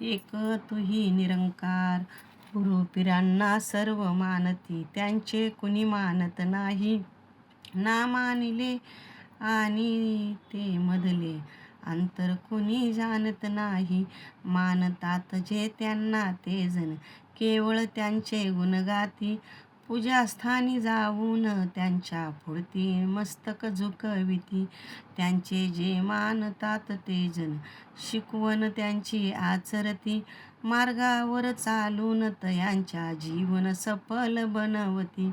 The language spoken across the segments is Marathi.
एक तुही निरंकार. गुरुपीरांना सर्व मानती, त्यांचे कुणी मानत नाही. ना मानिले आणि ते मधले अंतर कुणी जाणत नाही. मानतात जे त्यांना ते जण, केवळ त्यांचे गुणगाती. पूजास्थानी जाऊन त्यांच्या पुढती मस्तक झुकविती. त्यांचे जे मानतात ते जण, शिकवण त्यांची आचरती. मार्गावर चालून तयांच्या जीवन सफल बनवती.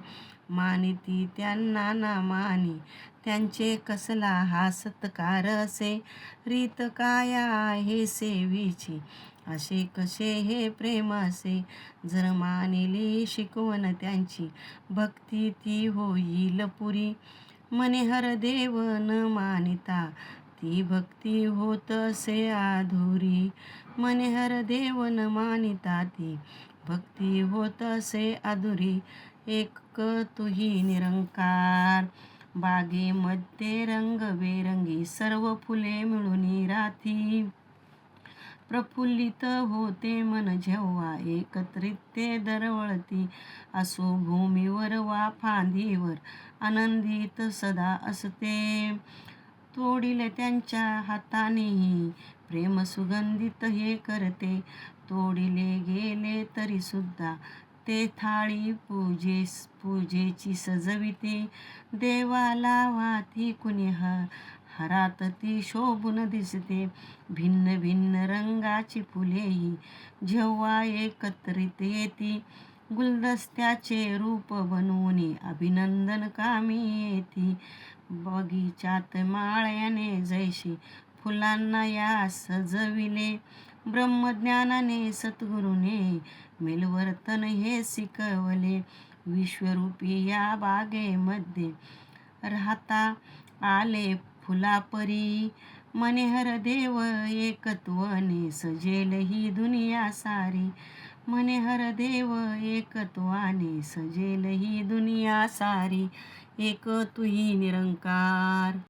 मानिती त्यांना ना मानी, त्यांचे कसला हा सत्कार असे. रीत काय आहे सेवेची, असे कसे हे प्रेम असे. जर मानिली शिकवण त्यांची, भक्ती ती होईल पुरी. मने हर देव न मानिता, ती भक्ती होत असे अधुरी. मने हर देव न मानिता, ती भक्ती होत असे अधुरी. एक तुही निरंकार. बागेमध्ये रंगबेरंगी सर्व फुले मिळून राहती. प्रफुल्लित होते मन जेव्हा एकत्रित ते दरवळती. असो भूमीवर वा फांदीवर, आनंदित सदा असते. तोडिले त्यांच्या हातानेही, प्रेम सुगंधित हे करते. तोडिले गेले तरी सुद्धा, ते थाळी पूजेची सजविते. देवाला वाहती कुणी हारात ती शोभून दिसते. भिन्न भिन्न रंगाची फुलेही जेव्हा एकत्रित येती, गुलदस्त्याचे रूप बनवून अभिनंदन कामी येती. बगीचात माळ्याने जैसे फुलांना या सजविले, ब्रह्मज्ञानाने सद्गुरूने मेलवर्तन हे शिकवले. विश्वरूपी या बागेमध्ये राहता आले फुलापरी. मने हर देव एकत्वाने सजेल ही दुनिया सारी. मने हर देव एकत्वाने सजेल ही दुनिया सारी. एक तुही निरंकार.